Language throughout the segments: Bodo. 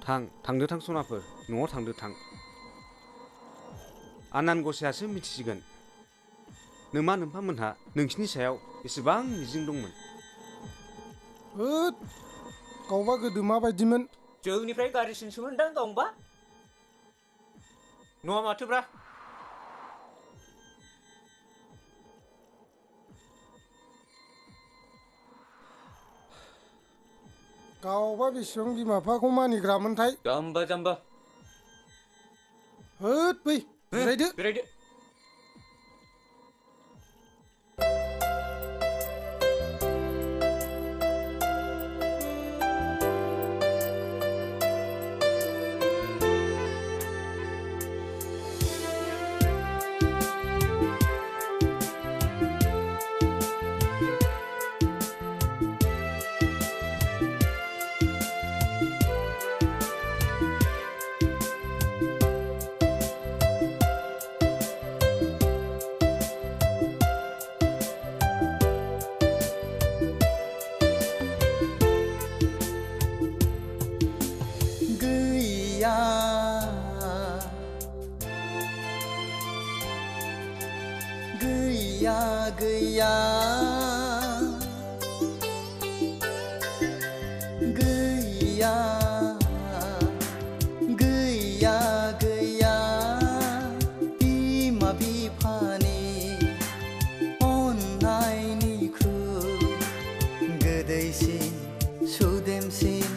थांदो थां सनाफोर, न'आव थांदो थां। आनान गसायासो मिथिसिगोन नोमा नोम्फामोनहा नोंसिनि सायाव एसेबां मिजिं दंमोन। होद, गावबा गोदो माबायदिमोन? जोंनिफ्राय गाज्रिसिनसोमोनदां गावबा। नङा माथोब्रा। गावबा बेसेबां बिमा बिफाखौ मानिग्रामोनथाय। जाम्बा जाम्बा। होद बै जिरायदो। जिरायदो। गैया गैया गैया गैया गैया बिमा बिफानि अननायनिख्रुइ गोदैसिन सुदेमसिन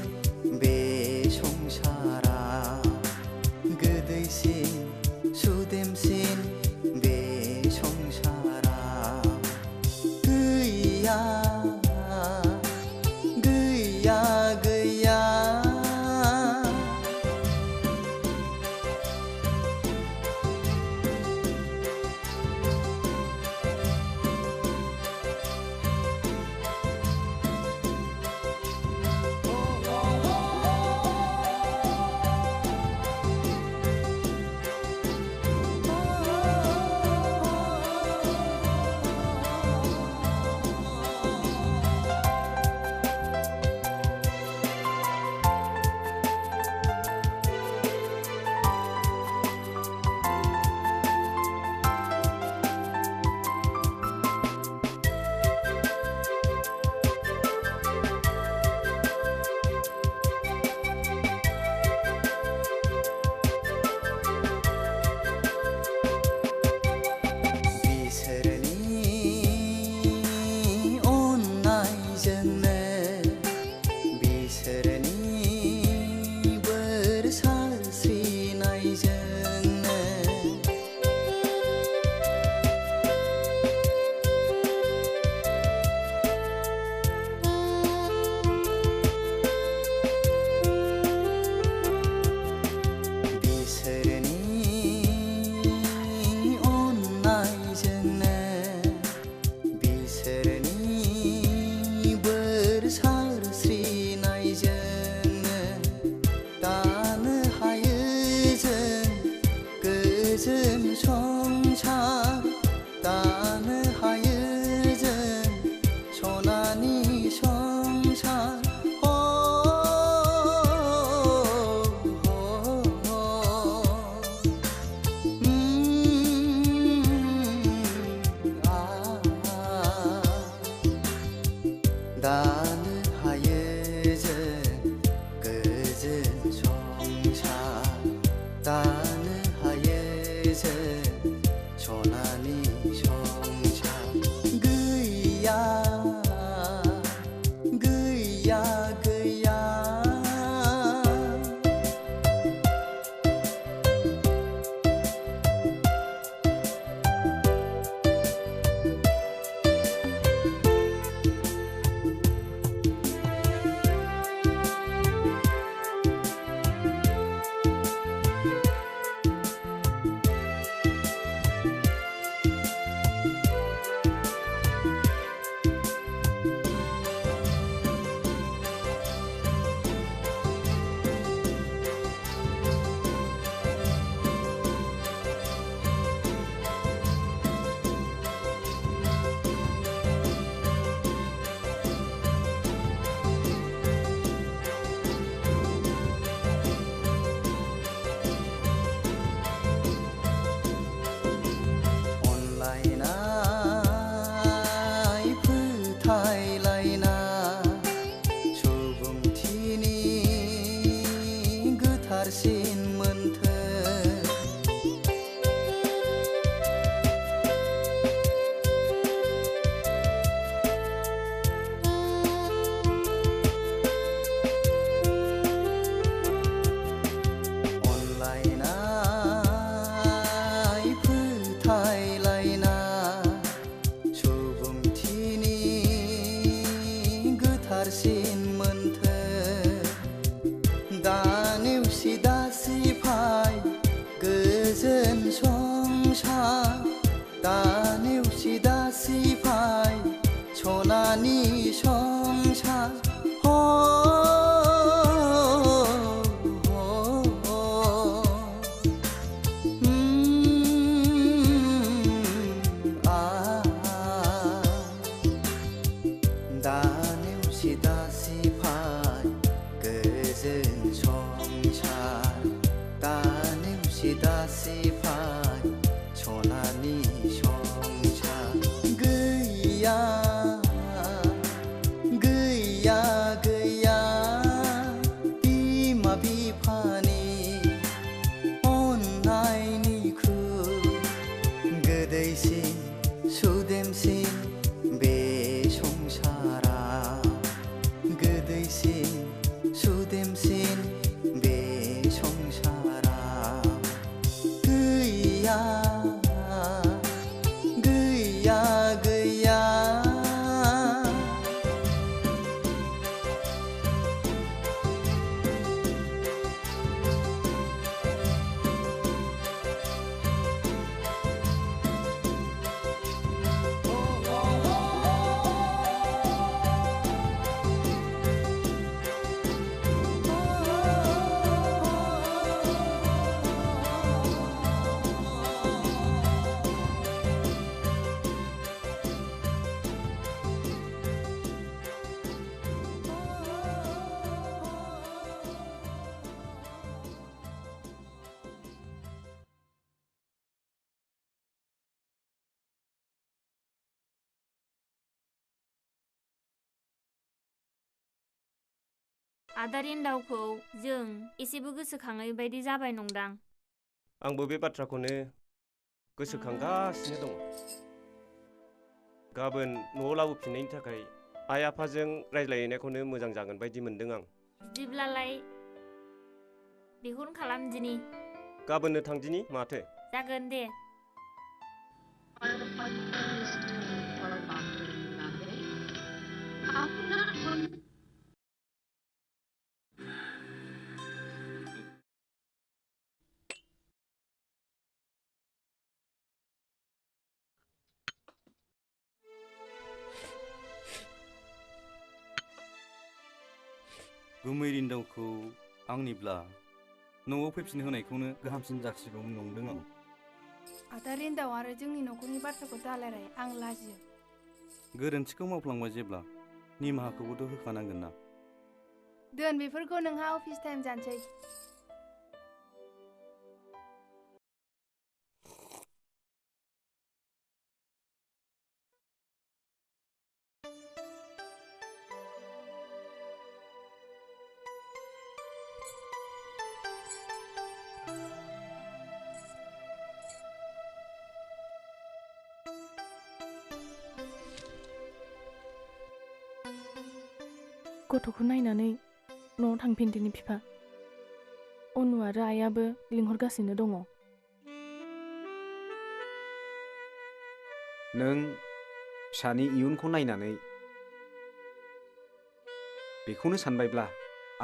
बे संसारा गोदैसिन सुदेमसिन बे संसारा गैया गोथारसिन मोन्थोर गोथारसिन मोन्थोर दा नेवसि दासि फाय गोजोन संसार दा नेवसि दासि फाय सनानि संसार आदा रिन्दावखौ जों एसेबो गोसोखाङै बायदि जाबाय नंदां। आंबो बे बाथ्राखौनो गोसोखांगासिनो दं। गाबोन न'आव लाबोफिननायनि थाखाय आइ आफाजों रायज्लायहैनायखौनो मोजां जागोन बायदि मोनदों आं। बिदिब्लालाय बेखौनो खालामदिनि। गाबोननो थांदिनि माथो। जागोन दे। गुमै रिन्दावखौ आंनिब्ला न'आव फैफिन होनायखौनो गाहामसिन जासिगौमोन नंदों आं। आदा रिन्दाव आरो जोंनि न'खरनि बाथ्राखौ दालायराय, आं लाजियो। गोरोन्थिखौ मावफ्लांबाय जेब्ला निमाहाखौबोथ' होखानांगोन ना। दोन बेफोरखौ, नोंहा अफिस टाइम जानोसै। गथ'खौ नायनानै न'आव थांफिनदिनि बिफा। अनु आरो आइयाबो लिंहरगासिनो दङ। नों फिसानि इयुनखौ नायनानै बेखौनो सानबायब्ला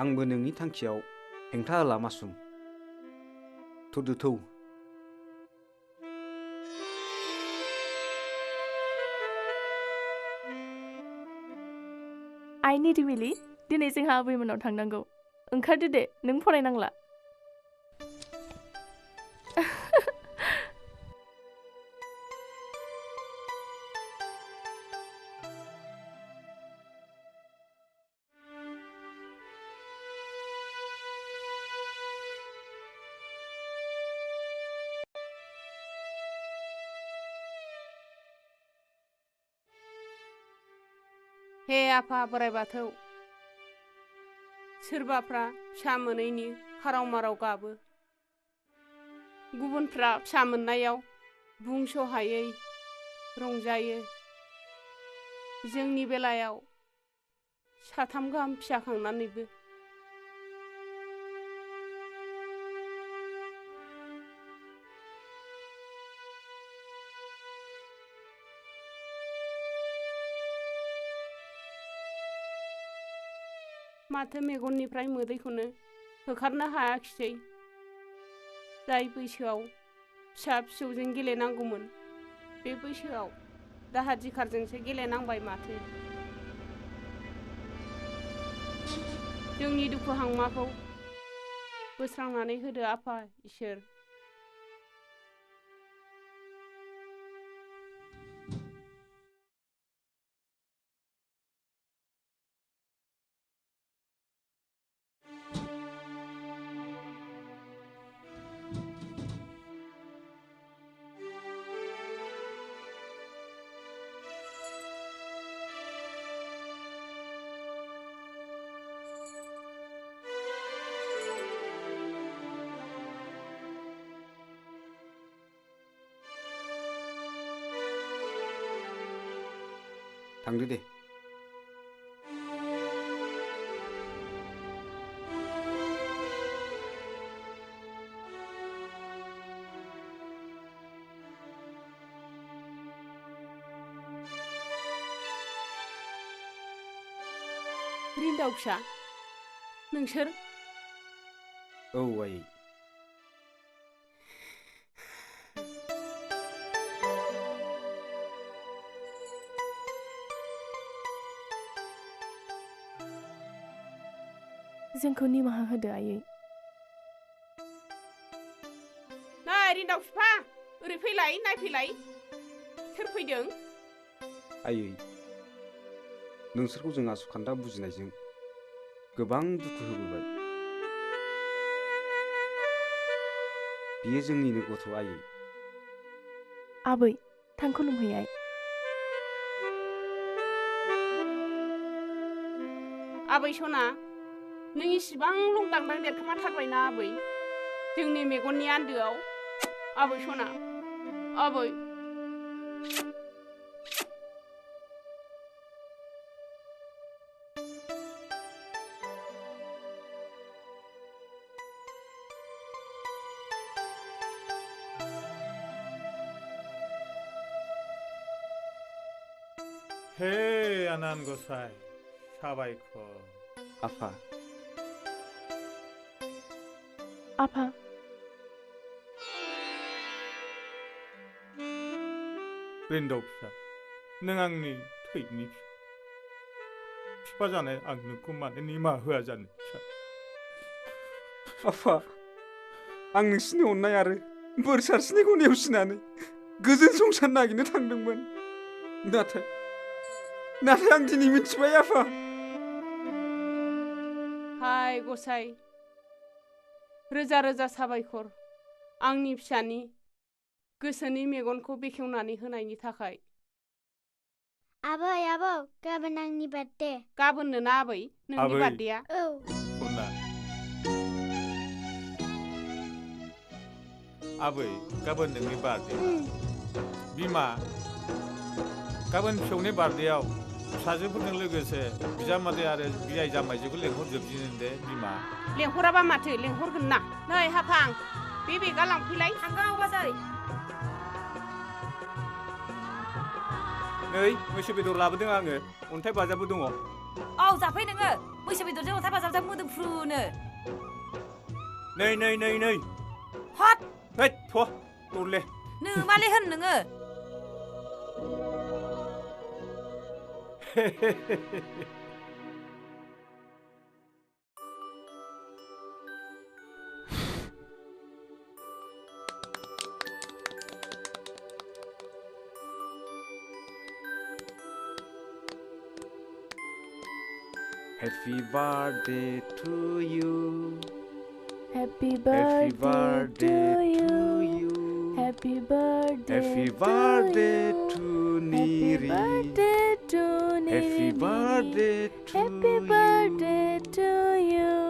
आंबो नोंनि थांखियाव हेंथा होला मासुम। थुदुथौ। आइ निरिमिलि, दिनै जोंहा आबैमोनाव थांनांगौ। ओंखारदो दे, नों फरायनांला। हे आफा बोराइ बाथौ, सोरबाफ्रा फिसा मोनैनि खाराव माराव गाबो, गुबुनफ्रा फिसा मोननायाव बुंस'हायै रंजायो। जोंनि बेलायाव साथाम गाहाम फिसा खांनानैबो माथो मेगननिफ्राय मोदैखौनो होखारनो हायाखिसै। जाय बैसोआव फिसा फिसौजों गेलेनांगौमोन बे बैसोआव दाहार दिखारजोंसो गेलेनांबाय माथो। जोंनि दुखु हांमाखौ बोस्रांनानै होदो आफा इसोर। थांदो दे। रिन्दाव फिसा, नोंसोर? औ आयै। जोंखौ निमाहा होदो आयै। नै रिन्दाव बिफा, ओरै फैलाय, नायफैलाय। सोर फैदों? आयै, नोंसोरखौ जों आसुखान्दा बुजिनायजों गोबां दुखु होबोबाय। बियो जोंनिनो गथ' आयै। आबै, थां खुलुमहैयाय। आबै सना, नों इसिबां लंदांदां देरखोमाथारबायना आबै, जोंनि मेगननि आन्दोआव। आबै सना, आबै। हे आनान गसाइ, साबायखर। आफा। आफा। रिन्दाव फिसा, नों आंनि थैनि फिफा जानाय आं नोंखौ मानो निमाहा होआ जानो फिसा? आफा, आं नोंसिनि अननाय आरो बोर सारस्रिनायखौ नेवसिनानै गोजोन संसार नागिरनो थांदोंमोन। नाथाय आं दिनै मिथिबाय आफा। हाय गसाइ, रोजा रोजा साबायखर आंनि फिसानि गोसोनि मेगनखौ बेखेवनानै होनायनि थाखाय। आबै, आबौ, गाबोन आंनि बार्थडे। गाबोननो ना आबै नोंनि बार्थडेआ? औ। आबै, गाबोन नोंनि बार्थडे। बिमा, गाबोन फिसौनि बार्थडेआव फिसाजोफोरजों लोगोसे बिजामादै आरो बियाय जामाइजोखौ लेंहरजोबदिनि दे बिमा। लेंहराबा माथो, लेंहरगोन ना। नै हाफां, बे बेगा लांफैलाय। थांगोन औ बाजै। नै मैसो बेदर लाबोदों आङो, अन्थाइ बाजाबबो दङ। औ जाफै नोङो, मैसो बेदरजों अन्थाइ बाजाबजों मोदोमफ्रुनो। नै हट। हैद थ' दरले। नोमाले होन नोङो। Happy birthday to you. Happy birthday to you. Happy birthday to Niri. Happy birthday to Happy Nini. birthday to Happy you. birthday to you.